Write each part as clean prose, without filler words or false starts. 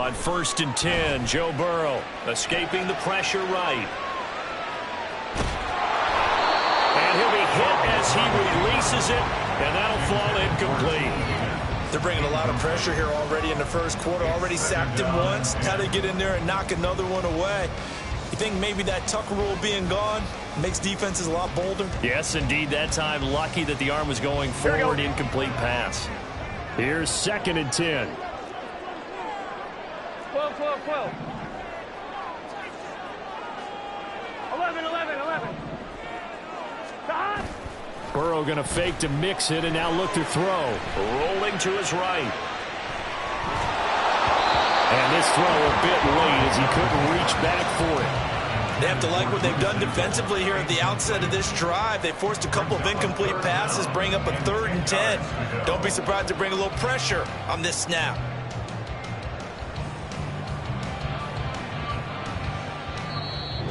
On 1st and 10, Joe Burrow escaping the pressure right. And he'll be hit as he releases it, and that'll fall incomplete. They're bringing a lot of pressure here already in the first quarter. Already sacked him once. How to get in there and knock another one away. You think maybe that Tucker rule being gone makes defenses a lot bolder? Yes, indeed. That time, lucky that the arm was going forward. Incomplete pass. Here's 2nd and 10. 12, 12, 12. 11, 11, 11. Burrow going to fake to mix it and now look to throw. Rolling to his right. And this throw a bit late as he couldn't reach back for it. They have to like what they've done defensively here at the outset of this drive. They forced a couple of incomplete passes, bring up a 3rd and 10. Don't be surprised to bring a little pressure on this snap.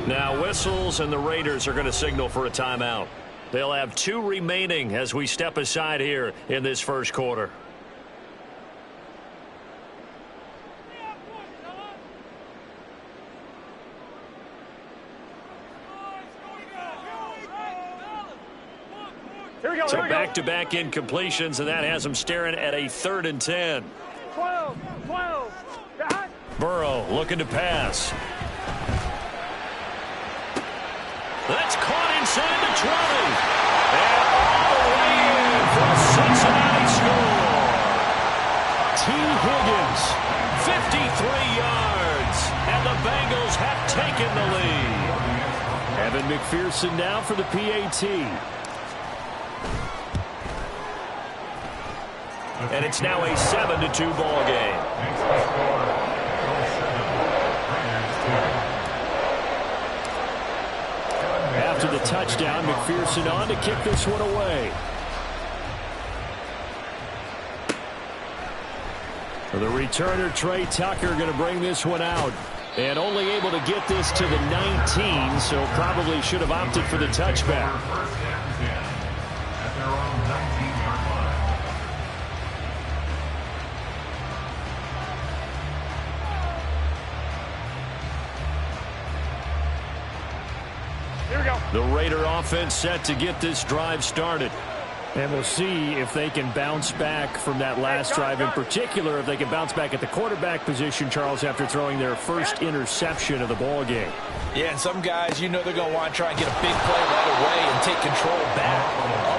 Now whistles, and the Raiders are going to signal for a timeout. They'll have 2 remaining as we step aside here in this first quarter. So back-to-back incompletions, and that has them staring at a 3rd and 10. 12, 12. Burrow looking to pass. That's caught inside the 20. And all the way in for a Cincinnati score. T. Higgins, 53 yards. And the Bengals have taken the lead. Evan McPherson now for the PAT. And it's now a 7-2 ball game. After the touchdown, McPherson on to kick this one away. For the returner, Trey Tucker, going to bring this one out. And only able to get this to the 19, so probably should have opted for the touchback. The Raider offense set to get this drive started. And we'll see if they can bounce back from that last drive. In particular, if they can bounce back at the quarterback position, Charles, after throwing their first interception of the ball game. Yeah, and some guys, you know they're going to want to try and get a big play right away and take control back.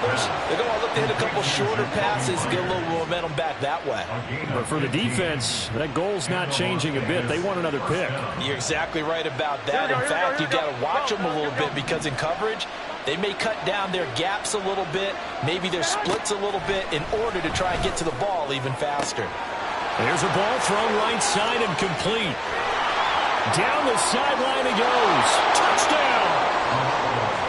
Others, they're going to look to hit a couple shorter passes, get a little momentum back that way. But for the defense, that goal's not changing a bit. They want another pick. You're exactly right about that. In fact, you've got to watch them a little bit because in coverage, they may cut down their gaps a little bit, maybe their splits a little bit in order to try and get to the ball even faster. There's a ball thrown right side and complete. Down the sideline it goes. Touchdown!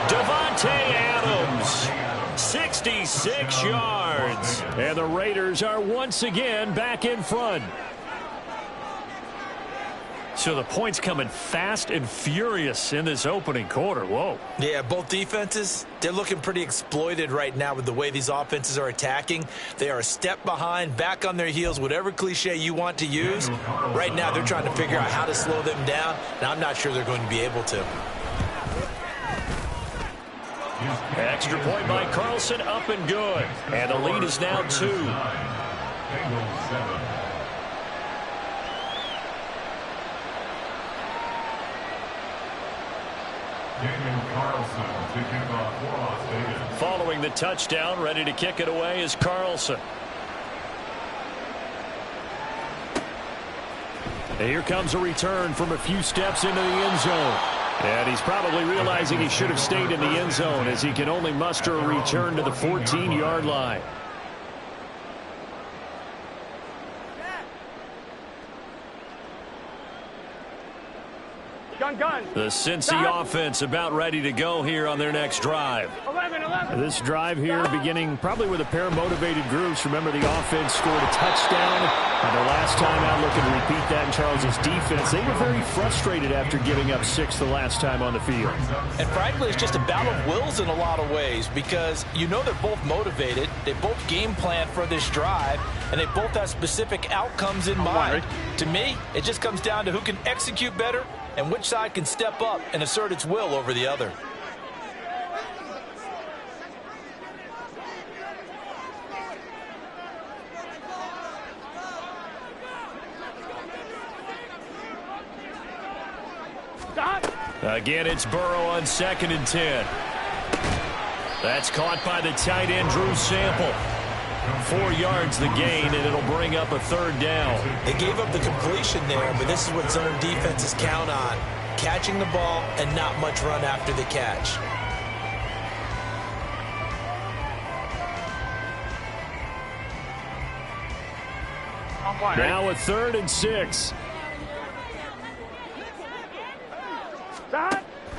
Devontae Adams, 66 yards. And the Raiders are once again back in front. So the points coming fast and furious in this opening quarter. Whoa. Yeah, both defenses, they're looking pretty exploited right now with the way these offenses are attacking. They are a step behind, back on their heels, whatever cliche you want to use. Right now, they're trying to figure out how to slow them down, and I'm not sure they're going to be able to. Extra point by Carlson, up and good. And the lead is now 2. Following the touchdown, ready to kick it away is Carlson. And here comes a return from a few steps into the end zone. And he's probably realizing he should have stayed in the end zone as he can only muster a return to the 14-yard line. Gun. The Cincy offense about ready to go here on their next drive. 11. This drive here beginning probably with a pair of motivated groups. Remember, the offense scored a touchdown. And their last time out, looking to repeat that in Charles's defense. They were very frustrated after giving up 6 the last time on the field. And frankly, it's just a battle of wills in a lot of ways because you know they're both motivated. They both game plan for this drive, and they both have specific outcomes in mind. To me, it just comes down to who can execute better and which side can step up and assert its will over the other. Again, it's Burrow on 2nd and 10. That's caught by the tight end, Drew Sample. 4 yards the gain, and it'll bring up a 3rd down. They gave up the completion there, but this is what zone defenses count on. Catching the ball and not much run after the catch. Now a 3rd and 6.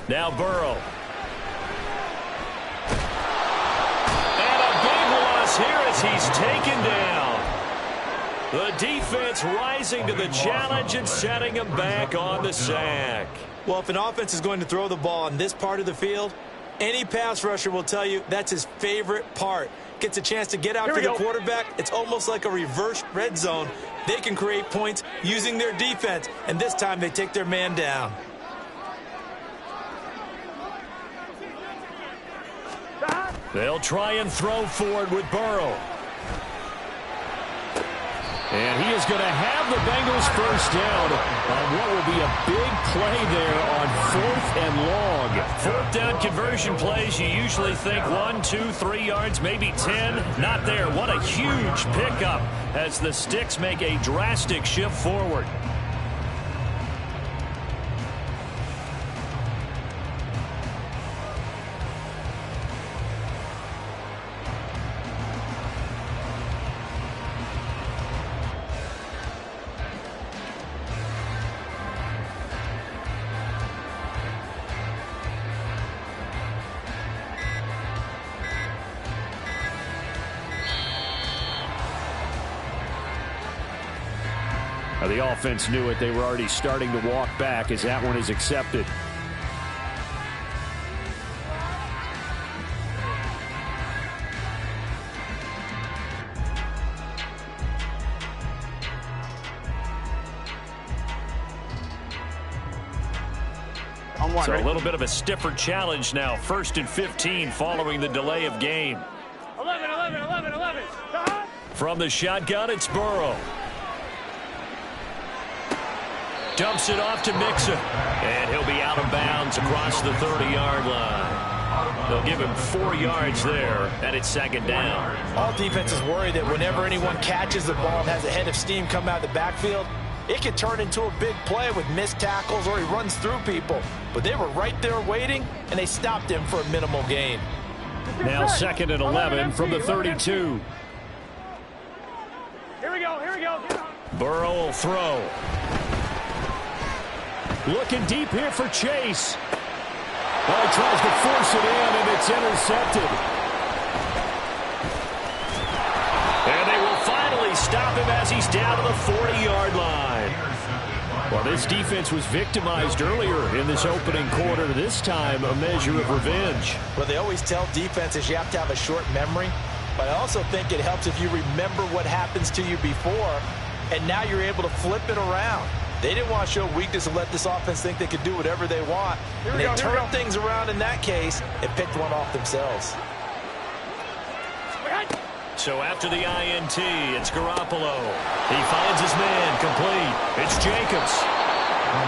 Now Burrow. And a big loss here as he's taken down. The defense rising to the challenge and setting him back on the sack. Well, if an offense is going to throw the ball on this part of the field, any pass rusher will tell you that's his favorite part. Gets a chance to get out to the quarterback. It's almost like a reverse red zone. They can create points using their defense, and this time they take their man down. They'll try and throw forward with Burrow. And he is going to have the Bengals first down on what will be a big play there on 4th and long. 4th down conversion plays, you usually think 1, 2, 3 yards, maybe 10. Not there. What a huge pickup as the Sticks make a drastic shift forward. The offense knew it. They were already starting to walk back as that one is accepted. So a little bit of a stiffer challenge now. 1st and 15 following the delay of game. 11. From the shotgun, it's Burrow. Dumps it off to Mixon. And he'll be out of bounds across the 30-yard line. They'll give him 4 yards there, and it's 2nd down. All defenses worry that whenever anyone catches the ball and has a head of steam come out of the backfield, it could turn into a big play with missed tackles or he runs through people. But they were right there waiting, and they stopped him for a minimal gain. Now 2nd and 11 from the 32. Here we go. Burrow will throw. Looking deep here for Chase. Well, he tries to force it in, and it's intercepted. And they will finally stop him as he's down to the 40-yard line. Well, this defense was victimized earlier in this opening quarter. This time, a measure of revenge. Well, they always tell defenses you have to have a short memory, but I also think it helps if you remember what happens to you before, and now you're able to flip it around. They didn't want to show weakness and let this offense think they could do whatever they want. And they turned things around in that case and picked one off themselves. So after the INT, it's Garoppolo. He finds his man complete. It's Jacobs.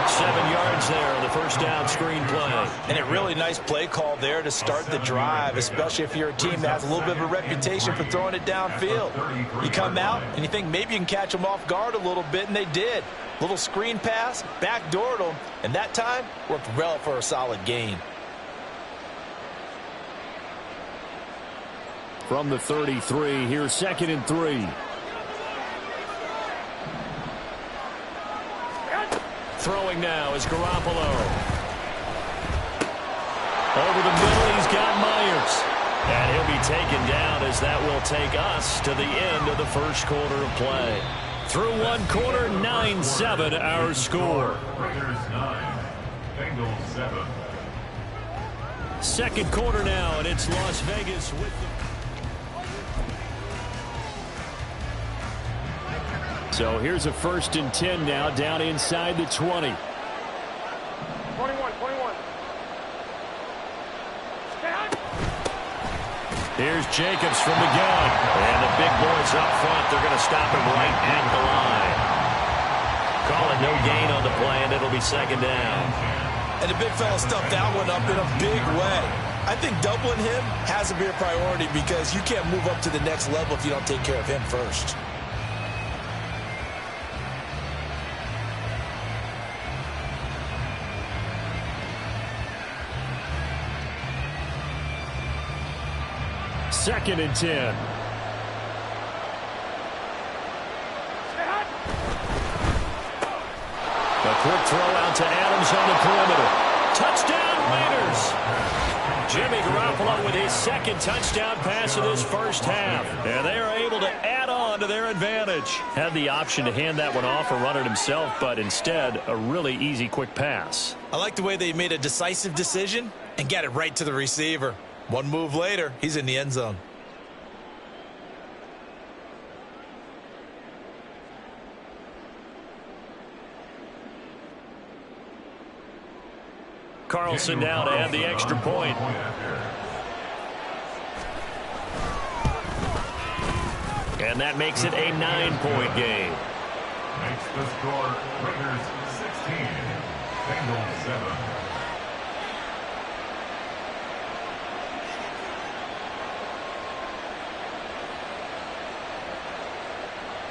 7 yards there on the first down screen play. And a really nice play call there to start the drive, especially if you're a team that has a little bit of a reputation for throwing it downfield. You come out and you think maybe you can catch them off guard a little bit, and they did. Little screen pass, backdoored them, and that time worked well for a solid gain. From the 33, here's 2nd and 3. Throwing now is Garoppolo. Over the middle, he's got Myers. And he'll be taken down as that will take us to the end of the first quarter of play. Through one quarter, 9-7 our score. Raiders 9, Bengals 7. Second quarter now, and it's Las Vegas with the... So here's a 1st and 10 now, down inside the 20. 21. Here's Jacobs from the gun. And the big boys up front, they're going to stop him right at the line. Call it no gain on the play, and it'll be 2nd down. And the big fella stuffed that one up in a big way. I think doubling him has to be a priority because you can't move up to the next level if you don't take care of him first. Second and 10. A quick throw out to Adams on the perimeter. Touchdown, Raiders. Jimmy Garoppolo with his 2nd touchdown pass of this first half. And they are able to add on to their advantage. Had the option to hand that one off or run it himself, but instead a really easy quick pass. I like the way they made a decisive decision and got it right to the receiver. One move later, he's in the end zone. Carlson now to add the extra point. And that makes it a 9-point game. Makes the score Raiders 16, Bengals 7.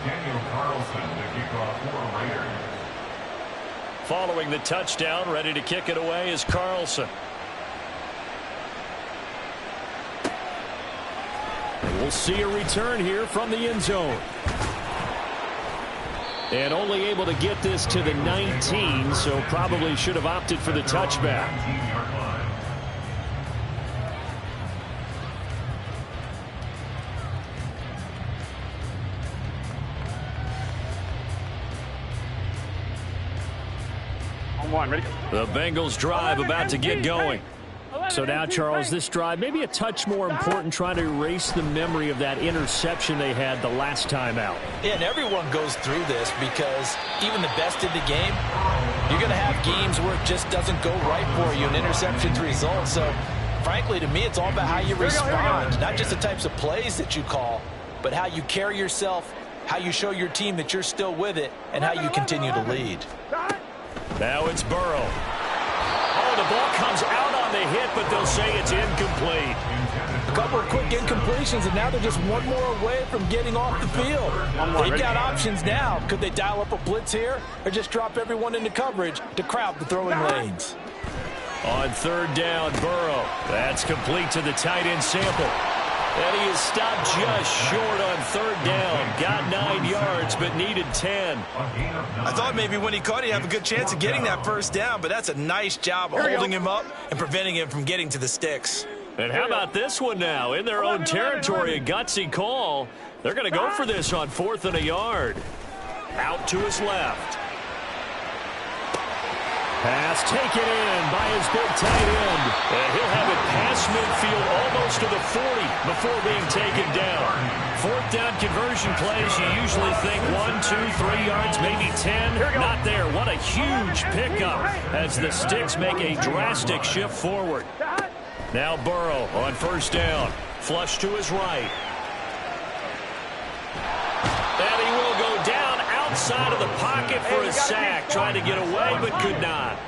Daniel Carlson to kick off for Raiders. Following the touchdown, ready to kick it away is Carlson. And we'll see a return here from the end zone. And only able to get this to the 19, so probably should have opted for the touchback. 19-yard line. The Bengals drive about to get going. So now, Charles, this drive maybe a touch more important, trying to erase the memory of that interception they had the last time out. Yeah, and everyone goes through this because even the best in the game, you're going to have games where it just doesn't go right for you and interceptions result. So, frankly, to me, it's all about how you respond, not just the types of plays that you call, but how you carry yourself, how you show your team that you're still with it, and how you continue to lead. Now it's Burrow. Oh, the ball comes out on the hit, but they'll say it's incomplete. A couple of quick incompletions, and now they're just one more away from getting off the field. They've got options now. Could they dial up a blitz here or just drop everyone into coverage to crowd the throwing lanes? On 3rd down, Burrow. That's complete to the tight end Sample. And he is stopped just short on 3rd down. Got 9 yards, but needed 10. I thought maybe when he caught, he'd have a good chance of getting that 1st down, but that's a nice job of holding him up and preventing him from getting to the sticks. And how about this one now? In their own territory, a gutsy call. They're going to go for this on 4th and a yard. Out to his left. Pass taken in by his big tight end. And he'll have it past midfield almost to the 40 before being taken down. 4th down conversion plays, you usually think 1, 2, 3 yards, maybe 10. Not there. What a huge pickup as the sticks make a drastic shift forward. Now Burrow on 1st down. Flush to his right. And he will go down outside of the pocket for a sack. Trying to get away, but could not.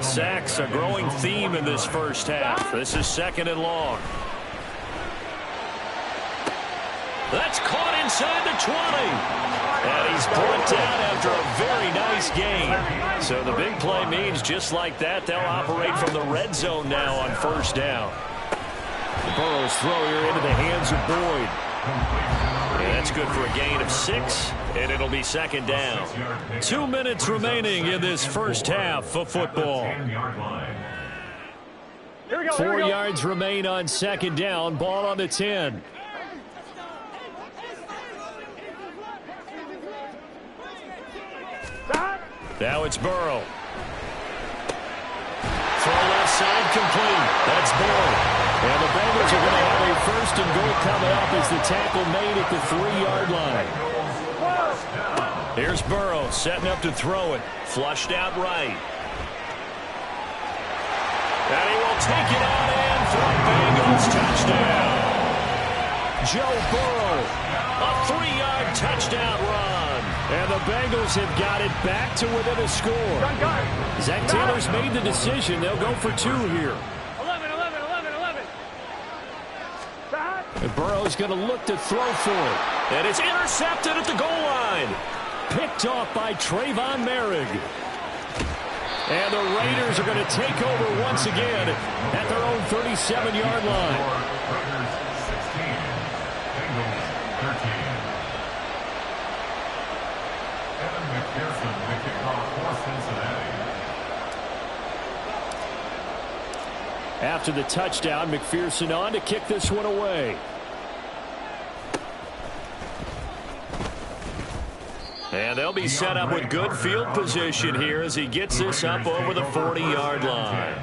Sacks a growing theme in this first half. This is 2nd and long. That's caught inside the 20. And he's brought down after a very nice gain. So the big play means just like that, they'll operate from the red zone now on 1st down. The Burrow's throw here into the hands of Boyd. And that's good for a gain of 6. And it'll be second down. 2 minutes remaining in this first half of football. 4 yards remain on second down. Ball on the 10. Now it's Burrow. Throw left side complete. That's Burrow. And the Bengals are going to have a first and goal coming up as the tackle made at the 3-yard line. Here's Burrow setting up to throw it. Flushed out right. And he will take it out and throw. Bengals touchdown. Joe Burrow, a 3-yard touchdown run. And the Bengals have got it back to within a score. Zach Taylor's made the decision. They'll go for 2 here. 11. And Burrow's going to look to throw for it. And it's intercepted at the goal line. Picked off by Trayvon Merrick. And the Raiders are going to take over once again at their own 37-yard line. Raiders 16, Bengals 13. Evan McPherson, the kickoff for Cincinnati. After the touchdown, McPherson on to kick this one away. And they'll be set up with good field position here as he gets this up over the 40-yard line.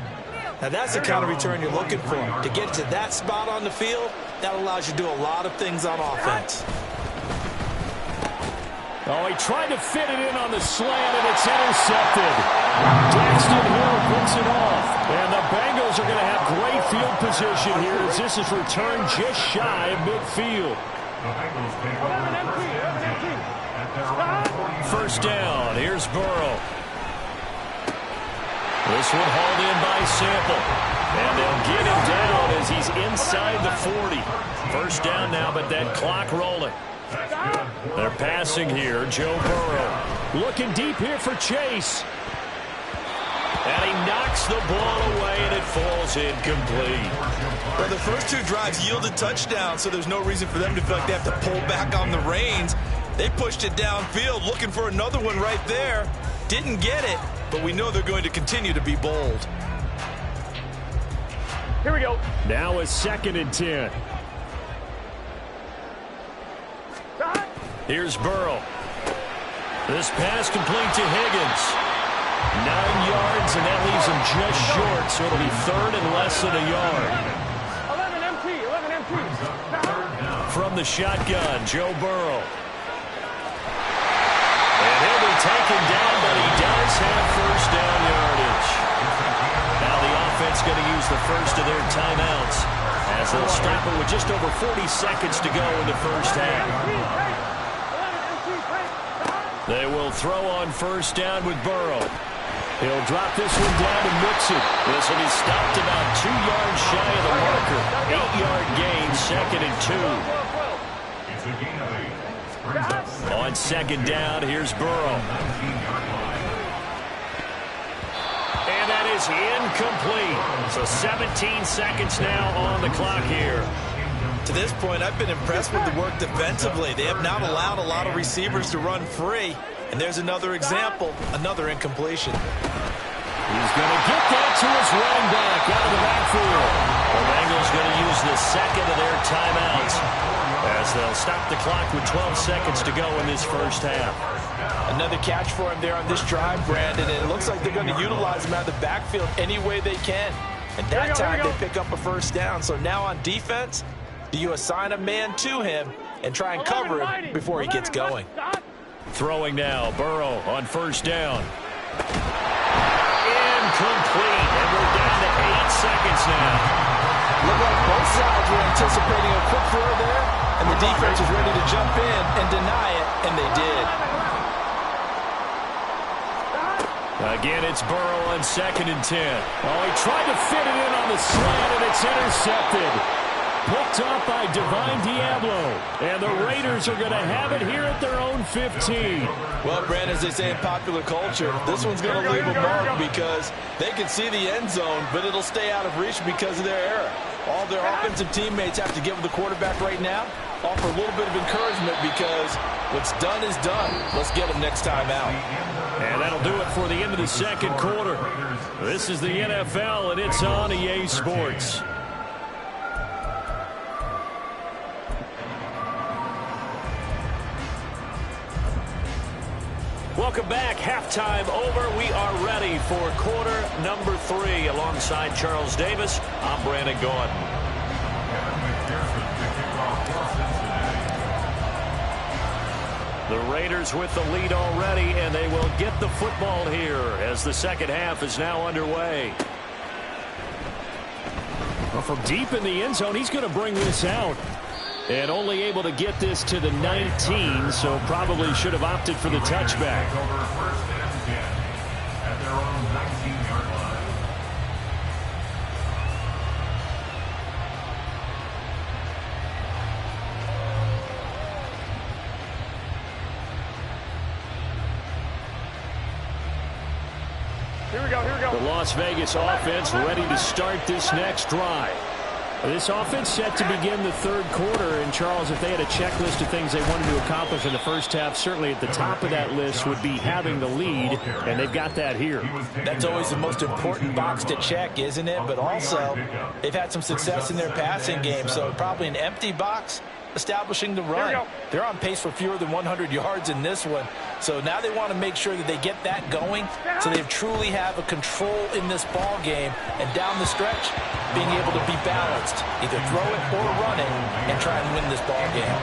Now that's the kind of return you're looking for. To get to that spot on the field, that allows you to do a lot of things on offense. Oh, he tried to fit it in on the slant, and it's intercepted. Daxton Hill puts it off. And the Bengals are going to have great field position here as this is returned just shy of midfield. The Bengals take over at their own 40. First down. Here's Burrow. This one hauled in by Sample. And they'll get him down as he's inside the 40. First down now, but that clock rolling. They're passing here. Joe Burrow looking deep here for Chase. And he knocks the ball away, and it falls incomplete. Well, the first 2 drives yielded touchdowns, so there's no reason for them to feel like they have to pull back on the reins. They pushed it downfield, looking for another one right there. Didn't get it, but we know they're going to continue to be bold. Here we go. Now a 2nd and 10. Here's Burrow. This pass complete to Higgins. 9 yards, and that leaves him just short, so it'll be 3rd and less than a yard. 11 MT. From the shotgun, Joe Burrow. And he'll be taken down, but he does have first down yardage. Now the offense going to use the first of their timeouts as they'll stop it with just over 40 seconds to go in the first half. They will throw on first down with Burrow. He'll drop this one down to Mixon. This will be stopped about 2 yards shy of the marker. 8-yard gain, 2nd and 2. It's a gain of 8. On second down, here's Burrow. And that is incomplete. So 17 seconds now on the clock here. To this point, I've been impressed with the work defensively. They have not allowed a lot of receivers to run free. And there's another example, another incompletion. He's going to get that to his running back out of the backfield. The Bengals going to use the 2nd of their timeouts as they'll stop the clock with 12 seconds to go in this first half. Another catch for him there on this drive, Brandon, and it looks like they're going to utilize him out of the backfield any way they can. And that time they pick up a first down. So now on defense, do you assign a man to him and try and cover him before he gets going? Throwing now, Burrow on first down. Incomplete, and we're down to 8 seconds now. Look like both sides were anticipating a quick throw there, and the defense was ready to jump in and deny it, and they did. Again, it's Burrow on 2nd and 10. Oh, he tried to fit it in on the slant, and it's intercepted. Picked off by Divine Diablo. And the Raiders are going to have it here at their own 15. Well, Brandon, as they say in popular culture, this one's going to leave a mark because they can see the end zone, but it'll stay out of reach because of their error. All their offensive teammates have to give the quarterback right now offer a little bit of encouragement because what's done is done. Let's get them next time out. And that'll do it for the end of the second quarter. This is the NFL, and it's on EA Sports. Welcome back. Halftime over. We are ready for quarter number 3. Alongside Charles Davis, I'm Brandon Gordon. The Raiders with the lead already, and they will get the football here as the second half is now underway. Well, from deep in the end zone, he's going to bring this out. And only able to get this to the 19, so probably should have opted for the touchback. First and 10 at their own 19-yard line. Here we go, here we go. The Las Vegas offense ready to start this next drive. This offense set to begin the third quarter, and Charles, if they had a checklist of things they wanted to accomplish in the first half, certainly at the top of that list would be having the lead, and they've got that here. That's always the most important box to check, isn't it? But also, they've had some success in their passing game, so probably an empty box establishing the run. They're on pace for fewer than 100 yards in this one, so now they want to make sure that they get that going so they truly have a control in this ball game, and down the stretch, being able to be balanced, either throw it or run it, and try and win this ball game.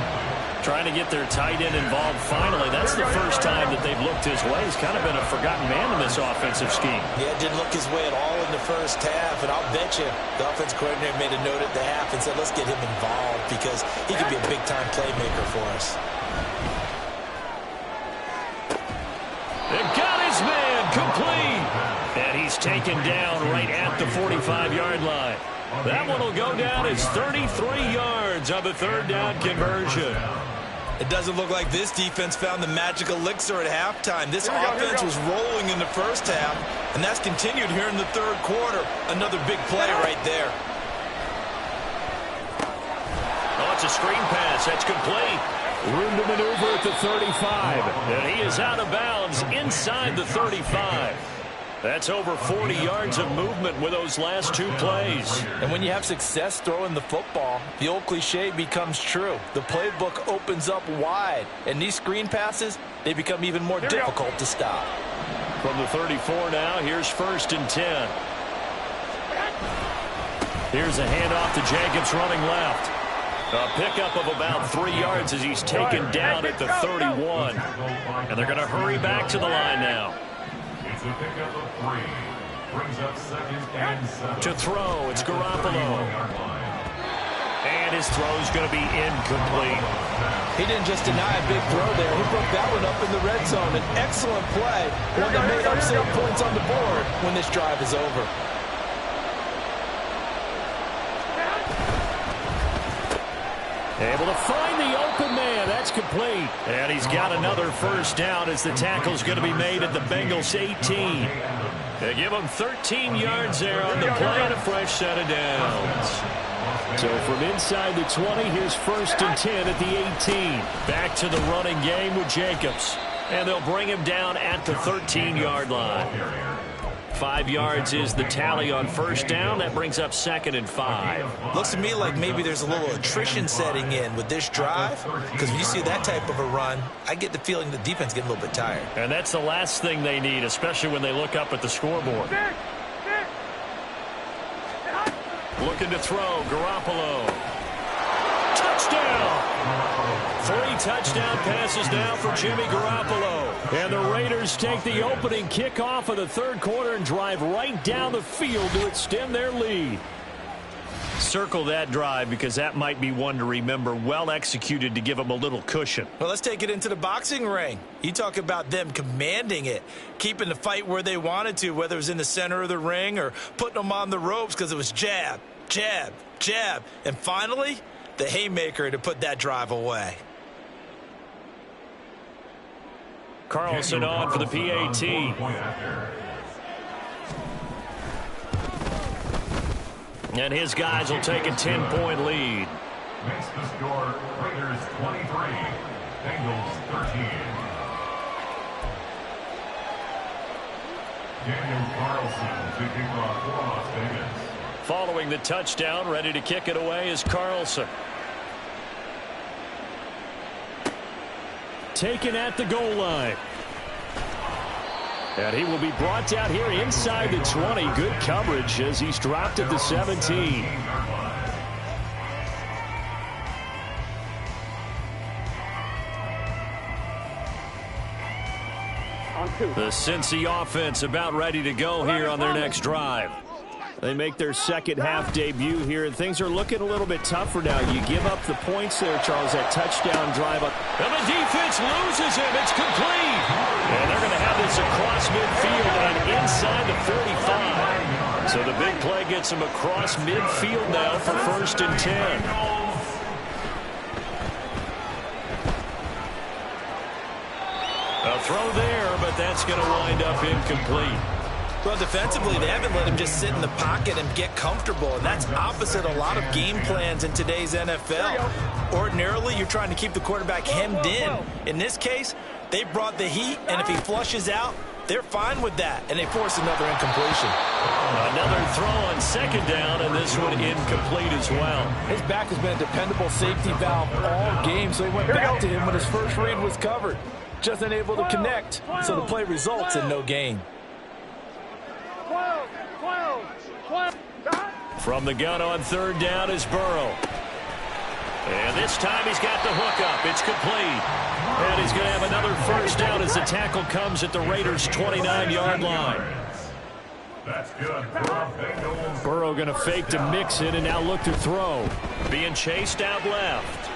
Trying to get their tight end involved finally. That's the first time that they've looked his way. He's kind of been a forgotten man in this offensive scheme. Yeah, didn't look his way at all in the first half, and I'll bet you the offense coordinator made a note at the half and said, let's get him involved because he could be a big-time playmaker for us. They've got his man complete. And he's taken down right at the 45-yard line. That one will go down as 33 yards on the third down conversion. It doesn't look like this defense found the magic elixir at halftime. This offense was rolling in the first half, and that's continued here in the third quarter. Another big play right there. Oh, it's a screen pass. That's complete. Room to maneuver at the 35. And he is out of bounds inside the 35. That's over 40 yards of movement with those last two plays. And when you have success throwing the football, the old cliche becomes true. The playbook opens up wide. And these screen passes, they become even more difficult to stop. From the 34 now, here's 1st and 10. Here's a handoff to Jacobs running left. A pickup of about 3 yards as he's taken down at the 31. And they're going to hurry back to the line now. It's a pickup of 3. Brings up 2nd and 7. To throw, it's Garoppolo. And his throw's going to be incomplete. He didn't just deny a big throw there. He broke that one up in the red zone. An excellent play. One that made upset points on the board when this drive is over. Able to find the open man. That's complete. And he's got another first down as the tackle's going to be made at the Bengals 18. They give him 13 yards there on the play and a fresh set of downs. So from inside the 20, here's 1st and 10 at the 18. Back to the running game with Jacobs. And they'll bring him down at the 13-yard line. 5 yards is the tally on first down. That brings up 2nd and 5. Looks to me like maybe there's a little attrition setting in with this drive, because when you see that type of a run, I get the feeling the defense getting a little bit tired. And that's the last thing they need, especially when they look up at the scoreboard. Looking to throw, Garoppolo. Touchdown! 3 touchdown passes now for Jimmy Garoppolo. And the Raiders take the opening kickoff of the third quarter and drive right down the field to extend their lead. Circle that drive because that might be one to remember. Well executed to give them a little cushion. Well, let's take it into the boxing ring. You talk about them commanding it, keeping the fight where they wanted to, whether it was in the center of the ring or putting them on the ropes because it was jab, jab, jab. And finally, the haymaker to put that drive away. Carlson on for the PAT. And his guys will take a 10-point lead. Makes the score Raiders 23, Bengals 13. Daniel Carlson to kick off for Las Vegas. Following the touchdown, ready to kick it away is Carlson. Taken at the goal line. And he will be brought down here inside the 20. Good coverage as he's dropped at the 17. The Cincy offense about ready to go here on their next drive. They make their second half debut here, and things are looking a little bit tougher now. You give up the points there, Charles, that touchdown drive up. And the defense loses him. It's complete. And they're going to have this across midfield and inside the 45. So the big play gets him across midfield now for 1st and 10. A throw there, but that's going to wind up incomplete. Well, defensively, they haven't let him just sit in the pocket and get comfortable, and that's opposite a lot of game plans in today's NFL. Ordinarily, you're trying to keep the quarterback hemmed in. In this case, they brought the heat, and if he flushes out, they're fine with that, and they force another incompletion. Another throw on 2nd down, and this one incomplete as well. His back has been a dependable safety valve all game, so he went back to him when his first read was covered. Just unable to connect, so the play results in no gain. From the gun on 3rd down is Burrow. And this time he's got the hook up. It's complete. And he's going to have another 1st down as the tackle comes at the Raiders' 29-yard line. That's good. Burrow going to fake to Mixon and now look to throw. Being chased out left.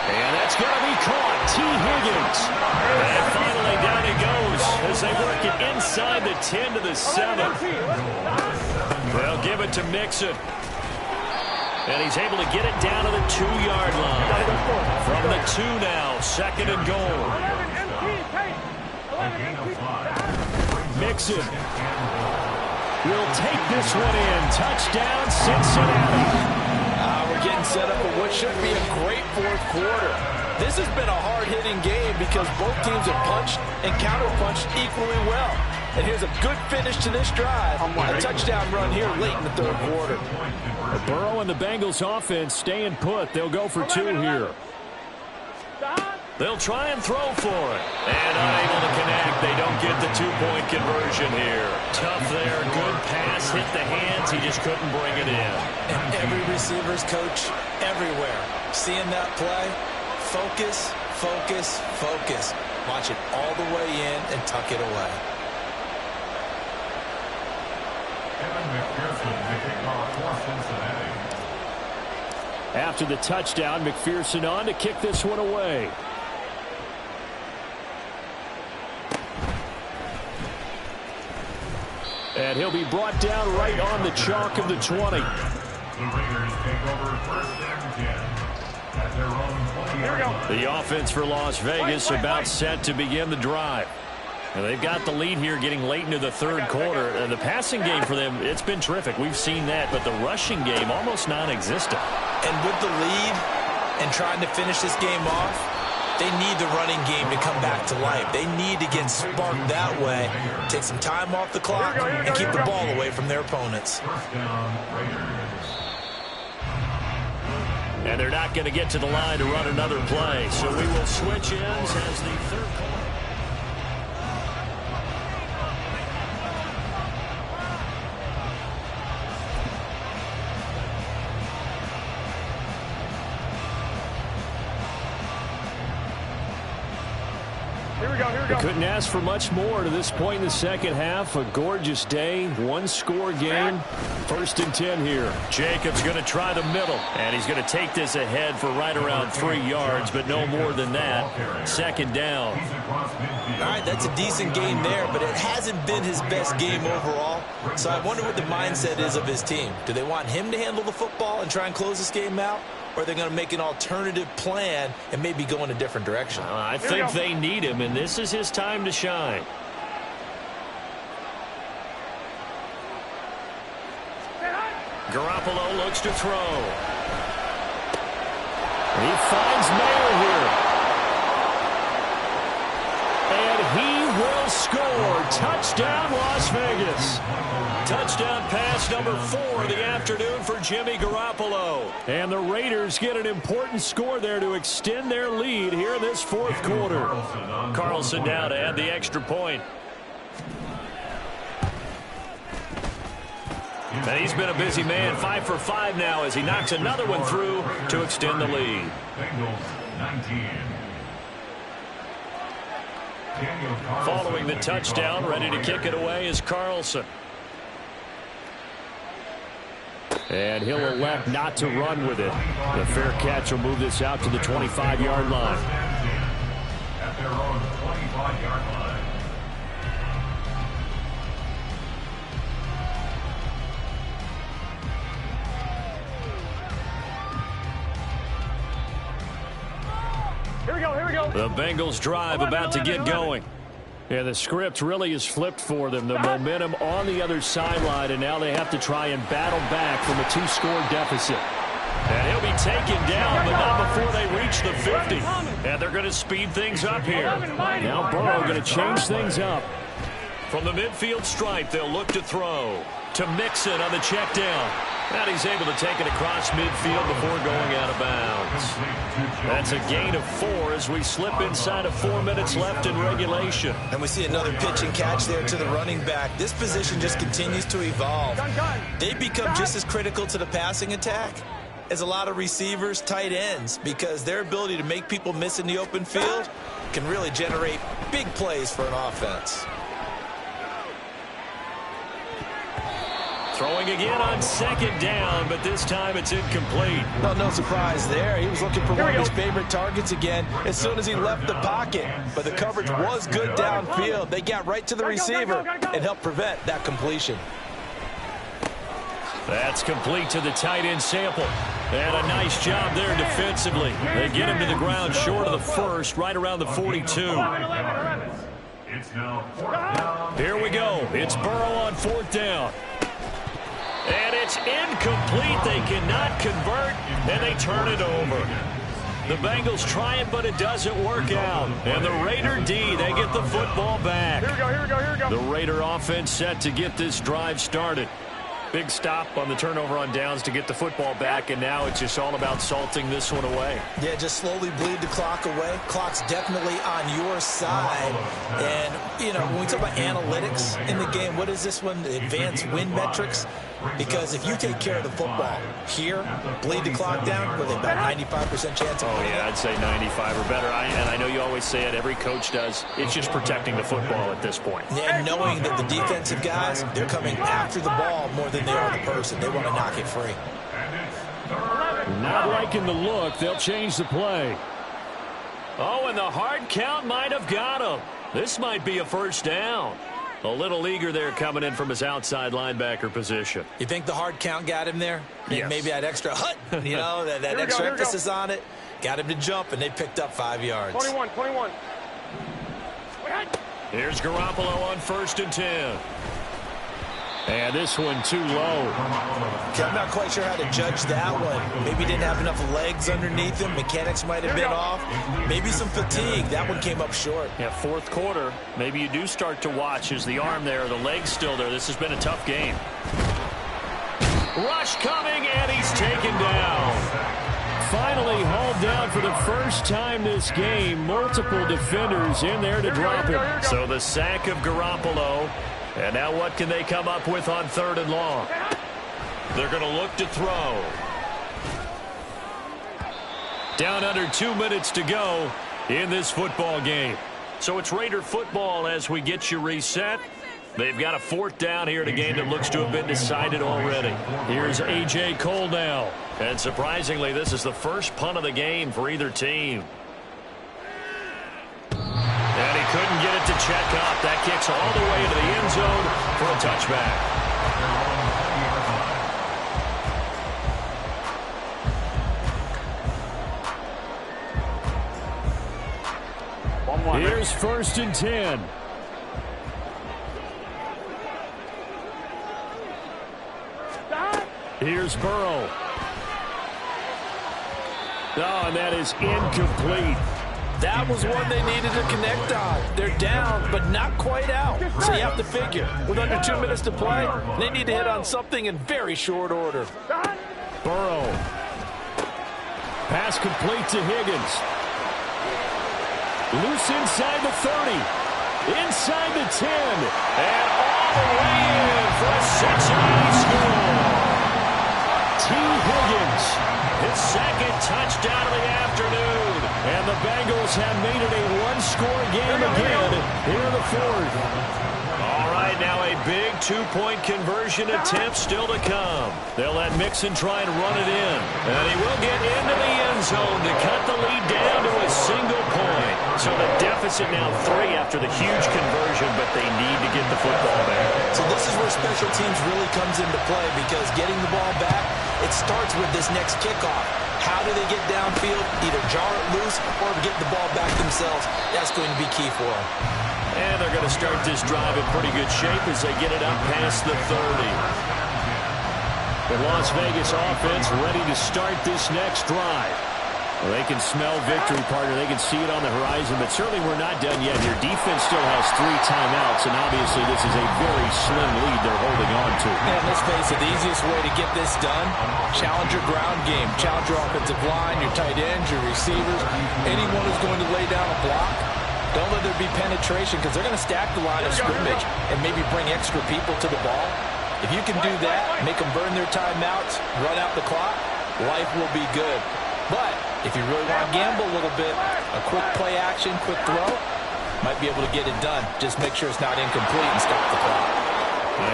And that's going to be caught. T. Higgins. And finally down he goes as they work it inside the 10 to the 7. They'll give it to Mixon. And he's able to get it down to the 2-yard line. From the 2 now, 2nd and goal. Mixon will take this one in. Touchdown, Cincinnati. We're getting set up for what should be a great 4th quarter. This has been a hard-hitting game because both teams have punched and counter-punched equally well. And here's a good finish to this drive. A touchdown run here late in the 3rd quarter. Burrow and the Bengals offense staying put. They'll go for 2 here. They'll try and throw for it. And unable to connect. They don't get the 2-point conversion here. Tough there. Good pass. Hit the hands. He just couldn't bring it in. And every receiver's coach everywhere. Seeing that play, focus, focus, focus. Watch it all the way in and tuck it away. After the touchdown, McPherson on to kick this one away. And he'll be brought down right on the chalk of the 20. The Raiders take over 1st and 10 at their own 20-yard line. The offense for Las Vegas about set to begin the drive. And they've got the lead here getting late into the 3rd quarter. And the passing game for them, it's been terrific. We've seen that, but the rushing game almost non-existent. And with the lead and trying to finish this game off, they need the running game to come back to life. They need to get sparked that way, take some time off the clock, and keep the ball away from their opponents. And they're not going to get to the line to run another play. So we will switch ends as the 3rd quarter. They couldn't ask for much more to this point in the 2nd half. A gorgeous day, 1-score game. 1st and 10 here. Jacobs going to try the middle, and he's going to take this ahead for right around 3 yards, but no more than that. 2nd down. All right, that's a decent game there, but it hasn't been his best game overall. So I wonder what the mindset is of his team. Do they want him to handle the football and try and close this game out? Or are they going to make an alternative plan and maybe go in a different direction? I think they need him, and this is his time to shine. Garoppolo looks to throw. He finds Mayer here. And he will score. Touchdown, Las Vegas. Touchdown pass number 4 of the afternoon for Jimmy Garoppolo. And the Raiders get an important score there to extend their lead here in this fourth quarter. Carlson now to add the extra point. And he's been a busy man, 5 for 5 now as he knocks another one through to extend the lead. Following the touchdown, ready to kick it away is Carlson. And he'll elect not to run with it. The fair catch will move this out to the 25-yard line. At their own 25-yard line. Here we go, here we go. The Bengals drive about to get going. Yeah, the script really is flipped for them. The momentum on the other sideline, and now they have to try and battle back from a 2-score deficit. And he'll be taken down, but not before they reach the 50. And they're going to speed things up here. Now Burrow going to change things up. From the midfield stripe, they'll look to throw. To Mixon on the check down. And he's able to take it across midfield before going out of bounds. That's a gain of 4 as we slip inside of 4 minutes left in regulation. And we see another pitch and catch there to the running back. This position just continues to evolve. They've become just as critical to the passing attack as a lot of receivers, tight ends, because their ability to make people miss in the open field can really generate big plays for an offense. Throwing again on second down, but this time it's incomplete. Well, no surprise there. He was looking for one of his favorite targets again as soon as he left the pocket. But the coverage was good downfield. They got right to the receiver and helped prevent that completion. That's complete to the tight end Sample. And a nice job there defensively. They get him to the ground short of the first, right around the 42. It's now 4th down. Here we go. It's Burrow on 4th down. And it's incomplete. They cannot convert, and they turn it over. The Bengals try it, but it doesn't work out. And the Raider D, they get the football back. Here we go, here we go, here we go. The Raider offense set to get this drive started. Big stop on the turnover on downs to get the football back, and now it's just all about salting this one away. Yeah, just slowly bleed the clock away. Clock's definitely on your side. And, you know, when we talk about analytics in the game, what is this one? The advanced win metrics? Because if you take care of the football here, bleed the clock down with about 95% chance of winning. Oh, yeah, I'd say 95 or better. And I know you always say it, every coach does. It's just protecting the football at this point. And knowing that the defensive guys, they're coming after the ball more than they are the person. They want to knock it free. Not liking the look. They'll change the play. Oh, and the hard count might have got him. This might be a first down. A little eager there coming in from his outside linebacker position. You think the hard count got him there? Yes. Maybe that extra hut, you know, that extra emphasis on it. Got him to jump, and they picked up 5 yards. 21, 21. Here's Garoppolo on 1st and 10. And this one too low. Okay, I'm not quite sure how to judge that one. Maybe he didn't have enough legs underneath him. Mechanics might have been off. Maybe some fatigue. That one came up short. Yeah, 4th quarter. Maybe you do start to watch. Is the arm there, the leg's still there? This has been a tough game. Rush coming, and he's taken down. Finally hauled down for the first time this game. Multiple defenders in there to drop him. So the sack of Garoppolo. And now what can they come up with on 3rd and long? They're going to look to throw. Down under 2 minutes to go in this football game. So it's Raider football as we get you reset. They've got a 4th down here in a game that looks to have been decided already. Here's A.J. Cole now. And surprisingly, this is the first punt of the game for either team. And he couldn't get it to check up. That kicks all the way into the end zone for a touchback. Here's 1st and 10. Here's Burrow. Oh, and that is incomplete. That was one they needed to connect on. They're down, but not quite out. So you have to figure, with under 2 minutes to play, they need to hit on something in very short order. Burrow. Pass complete to Higgins. Loose inside the 30. Inside the 10. And all the way in for a Cincinnati score. T. Higgins, his second touchdown of the afternoon. And the Bengals have made it a one-score game again here in the fourth. All right, now a big two-point conversion attempt still to come. They'll let Mixon try and run it in. And he will get into the end zone to cut the lead down to a single point. So the deficit now 3 after the huge conversion, but they need to get the football back. So this is where special teams really comes into play, because getting the ball back, it starts with this next kickoff. How do they get downfield? Either jar it loose or get the ball back themselves. That's going to be key for them. And they're going to start this drive in pretty good shape as they get it up past the 30. The Las Vegas offense ready to start this next drive. Well, they can smell victory, partner. They can see it on the horizon, but certainly we're not done yet here. Defense still has 3 timeouts, and obviously this is a very slim lead they're holding on to. And let's face it, the easiest way to get this done, challenge your ground game, challenge your offensive line, your tight ends, your receivers, anyone who's going to lay down a block. Don't let there be penetration, because they're going to stack the line of scrimmage and maybe bring extra people to the ball. If you can do that, make them burn their timeouts, run out the clock, life will be good. But if you really want to gamble a little bit, a quick play action, quick throw, might be able to get it done. Just make sure it's not incomplete and stop the clock.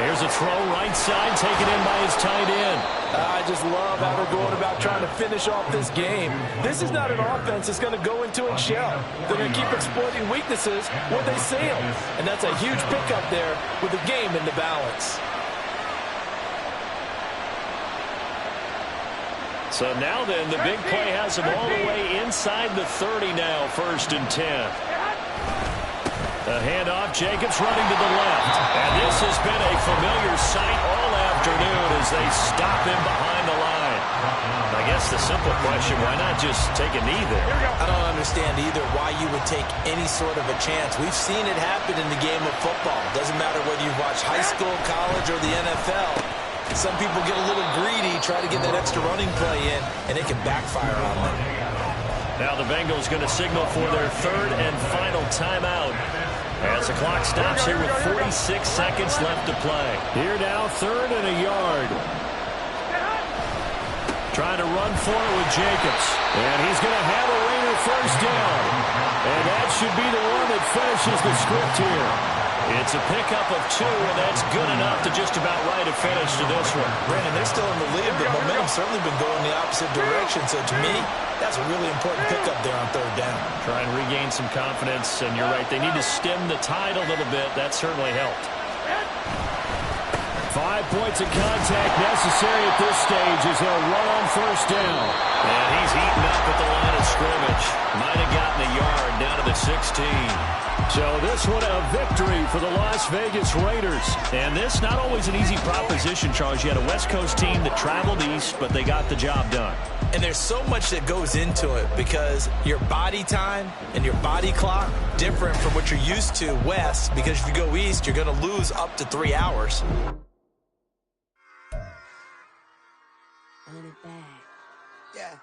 Here's a throw right side, taken in by his tight end. I just love how they're going about trying to finish off this game. This is not an offense that's going to go into and shell. They're going to keep exploiting weaknesses where they see them. And that's a huge pickup there with the game in the balance. So now then, the big play has him all the way inside the 30 now, 1st and 10. The handoff, Jacobs running to the left. And this has been a familiar sight all afternoon as they stop him behind the line. I guess the simple question, why not just take a knee there? I don't understand either why you would take any sort of a chance. We've seen it happen in the game of football. Doesn't matter whether you watch high school, college, or the NFL. Some people get a little greedy, try to get that extra running play in, and it can backfire on them. Now the Bengals going to signal for their 3rd and final timeout as the clock stops here with 46 seconds left to play. Here now, 3rd and a yard. Trying to run for it with Jacobs. And he's going to have a Raider 1st down. And that should be the one that finishes the script here. It's a pickup of 2, and that's good enough to just about write a finish to this one. Brandon, they're still in the lead, but momentum's certainly been going the opposite direction. So to me, that's a really important pickup there on 3rd down. Try and regain some confidence, and you're right. They need to stem the tide a little bit. That certainly helped. 5 points of contact necessary at this stage as they'll run on 1st down. And he's eaten up at the line of scrimmage. Might have gotten a yard down to the 16. So this one a victory for the Las Vegas Raiders. And this not always an easy proposition, Charles. You had a West Coast team that traveled east, but they got the job done. And there's so much that goes into it because your body time and your body clock different from what you're used to west, because if you go east, you're going to lose up to 3 hours. On it back. Yeah.